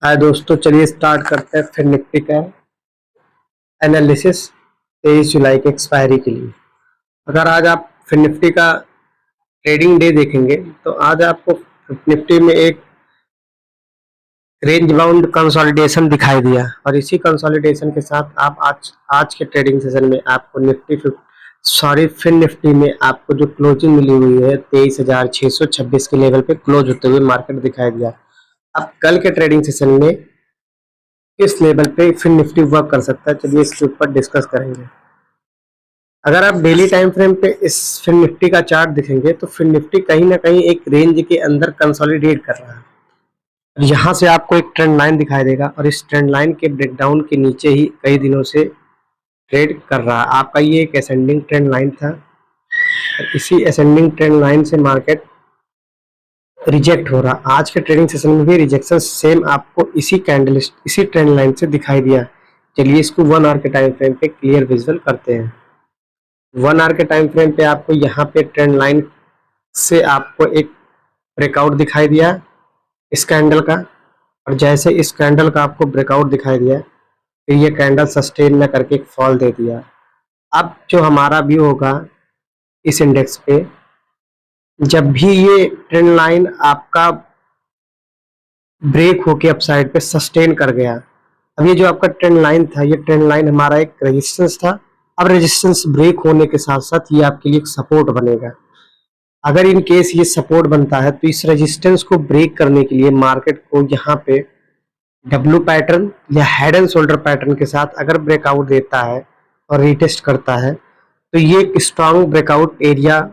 हाय दोस्तों, चलिए स्टार्ट करते हैं फिर निफ्टी का एनालिसिस 23 जुलाई के एक्सपायरी के लिए। अगर आज आप फिर निफ्टी का ट्रेडिंग डे देखेंगे तो आज आपको निफ्टी में एक रेंज बाउंड कंसोलिडेशन दिखाई दिया और इसी कंसोलिडेशन के साथ आप आज के ट्रेडिंग सेशन में आपको फिर निफ्टी में आपको जो क्लोजिंग मिली हुई है 23,626 के लेवल पे क्लोज होते हुए मार्केट दिखाई दिया। अब कल के ट्रेडिंग सेशन में किस लेवल पे फिर निफ्टी वर्क कर सकता है, चलिए इसके ऊपर डिस्कस करेंगे। अगर आप डेली टाइम फ्रेम पे इस फिर निफ्टी का चार्ट देखेंगे तो फिर निफ्टी कहीं ना कहीं एक रेंज के अंदर कंसोलिडेट कर रहा है। यहाँ से आपको एक ट्रेंड लाइन दिखाई देगा और इस ट्रेंड लाइन के ब्रेकडाउन के नीचे ही कई दिनों से ट्रेड कर रहा है। आपका ये एक असेंडिंग ट्रेंड लाइन था और इसी असेंडिंग ट्रेंड लाइन से मार्केट रिजेक्ट हो रहा। आज के ट्रेडिंग सेशन में भी रिजेक्शन सेम आपको इसी ट्रेंड लाइन से दिखाई दिया। चलिए इसको 1 आवर के टाइम फ्रेम पे क्लियर विजुअल करते हैं। 1 आवर के टाइम फ्रेम पे आपको यहाँ पे ट्रेंड लाइन से आपको एक ब्रेकआउट दिखाई दिया इस कैंडल का, और जैसे इस कैंडल का आपको ब्रेकआउट दिखाई दिया फिर ये कैंडल सस्टेन न करके एक फॉल दे दिया। अब जो हमारा व्यू होगा इस इंडेक्स पे, जब भी ये ट्रेंड लाइन आपका ब्रेक होके अपसाइड पे सस्टेन कर गया, अब ये जो आपका ट्रेंड लाइन था, ये ट्रेंड लाइन हमारा एक रेजिस्टेंस था। अब रेजिस्टेंस ब्रेक होने के साथ साथ ये आपके लिए एक सपोर्ट बनेगा। अगर इन केस ये सपोर्ट बनता है तो इस रेजिस्टेंस को ब्रेक करने के लिए मार्केट को यहाँ पे डब्ल्यू पैटर्न या हेड एंड शोल्डर पैटर्न के साथ अगर ब्रेकआउट देता है और रिटेस्ट करता है तो ये एक स्ट्रॉन्ग ब्रेकआउट एरिया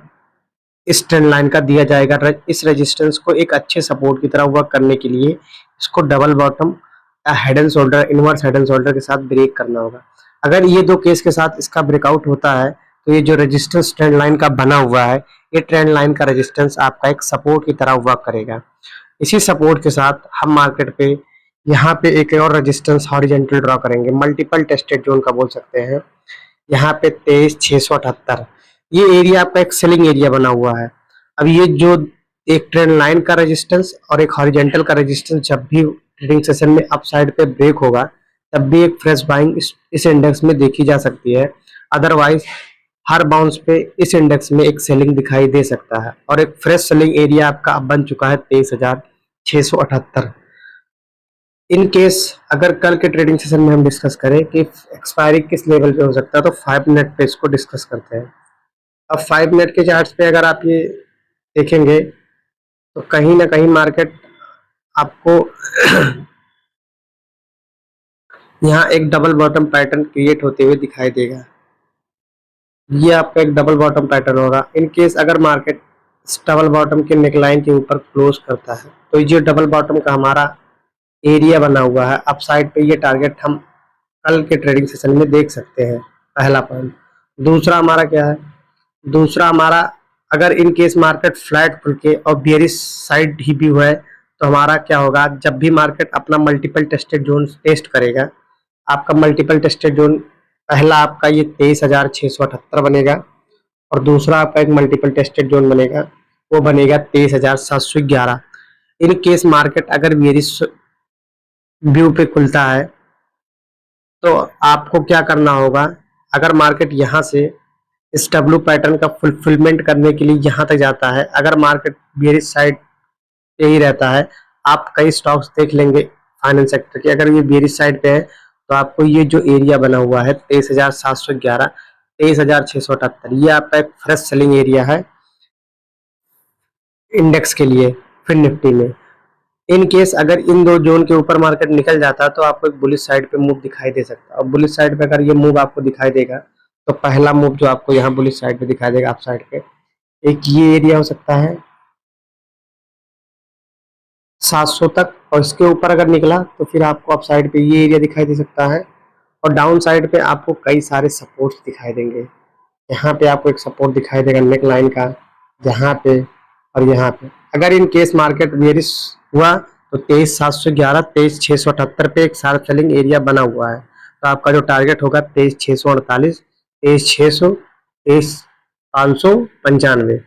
इस ट्रेंड लाइन का दिया जाएगा। इस रेजिस्टेंस को एक अच्छे सपोर्ट की तरह वर्क करने के लिए इसको double bottom head and shoulder, inverse head and shoulder के साथ ब्रेक करना होगा। अगर ये दो केस के साथ इसका ब्रेकआउट होता है तो ये जो रेजिस्टेंस ट्रेंड लाइन का बना हुआ है, ये ट्रेंड लाइन का रेजिस्टेंस आपका एक सपोर्ट की तरह वर्क करेगा। इसी सपोर्ट के साथ हम मार्केट पे यहाँ पे एक और रेजिस्टेंस हॉरिजॉन्टल ड्रॉ करेंगे, मल्टीपल टेस्टेड जोन का बोल सकते हैं। यहाँ पे 23,678 ये एरिया आपका एक सेलिंग एरिया बना हुआ है। अब ये जो एक ट्रेंड लाइन का रेजिस्टेंस और एक हॉरिजॉन्टल का रेजिस्टेंस जब भी ट्रेडिंग सेशन में अप साइड पे ब्रेक होगा तब भी एक फ्रेश बाइंग इस इंडेक्स में देखी जा सकती है। अदरवाइज हर बाउंस पे इस इंडेक्स में एक सेलिंग दिखाई दे सकता है और एक फ्रेश सेलिंग एरिया आपका अब बन चुका है 23,678। इन केस अगर कल के ट्रेडिंग सेशन में हम डिस्कस करें कि एक्सपायरी किस लेवल पे हो सकता है तो 5 मिनट पे इसको डिस्कस करते हैं। अब 5 मिनट के चार्ट्स पे अगर आप ये देखेंगे तो कहीं ना कहीं मार्केट आपको यहाँ एक डबल बॉटम पैटर्न क्रिएट होते हुए दिखाई देगा। ये आपका एक डबल बॉटम पैटर्न होगा। इन केस अगर मार्केट डबल बॉटम के नेकलाइन के ऊपर क्लोज करता है तो ये डबल बॉटम का हमारा एरिया बना हुआ है अपसाइड पे, ये टारगेट हम कल के ट्रेडिंग सेशन में देख सकते हैं, पहला पॉइंट। दूसरा हमारा क्या है, दूसरा हमारा अगर इन केस मार्केट फ्लैट खुल के और बेयरिश साइड ही भी हुआ है तो हमारा क्या होगा, जब भी मार्केट अपना मल्टीपल टेस्टेड जोन टेस्ट करेगा, आपका मल्टीपल टेस्टेड जोन पहला आपका ये 23,678 बनेगा और दूसरा आपका एक मल्टीपल टेस्टेड जोन बनेगा, वो बनेगा 23,711। इन केस मार्केट अगर बेयरिश व्यू पे खुलता है तो आपको क्या करना होगा, अगर मार्केट यहाँ से इस डब्ल्यू पैटर्न का फुलफिलमेंट करने के लिए यहाँ तक जाता है, अगर मार्केट बेयरिश साइड पे ही रहता है, आप कई स्टॉक्स देख लेंगे फाइनेंस सेक्टर के, अगर ये बेयरिश साइड पे है तो आपको ये जो एरिया बना हुआ है 23,711, 23,678, ये आपका एक फ्रेश सेलिंग एरिया है इंडेक्स के लिए फिर निफ्टी में। इन केस अगर इन दो जोन के ऊपर मार्केट निकल जाता है तो आपको एक बुलिश साइड पे मूव दिखाई दे सकता है। और बुलिश साइड पे अगर ये मूव आपको दिखाई देगा तो पहला मूव जो आपको यहाँ बुलिश साइड पे दिखाई देगा अप साइड पे, एक ये एरिया हो सकता है 700 तक, और इसके ऊपर अगर निकला तो फिर आपको अप साइड पे ये एरिया दिखाई दे सकता है और डाउन साइड पे आपको कई सारे सपोर्ट्स दिखाई देंगे। यहाँ पे आपको एक सपोर्ट दिखाई देगा नेक लाइन का, यहाँ पे और यहाँ पे। अगर इन केस मार्केट बेयरिश हुआ तो 23,711, 23,678 पे एक शार्प सेलिंग एरिया बना हुआ है, तो आपका जो टारगेट होगा 23,648, 23,600, 23,595।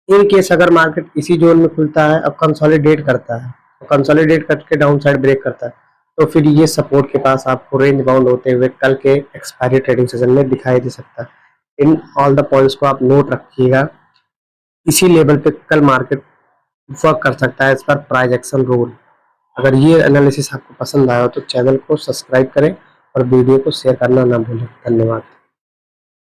इन केस अगर मार्केट इसी जोन में खुलता है और कंसोलिडेट करता है कंसोलिडेट करके डाउन साइड ब्रेक करता है तो फिर ये सपोर्ट के पास आपको रेंज बाउंड होते हुए कल के एक्सपायरी ट्रेडिंग सेशन में दिखाई दे सकता है। इन ऑल द पॉइंट्स को आप नोट रखिएगा। इसी लेवल पे कल मार्केट वर्क कर सकता है इस पर प्राइस एक्शन रूल। अगर ये एनालिसिस आपको पसंद आया हो तो चैनल को सब्सक्राइब करें और वीडियो को शेयर करना ना भूलें। धन्यवाद।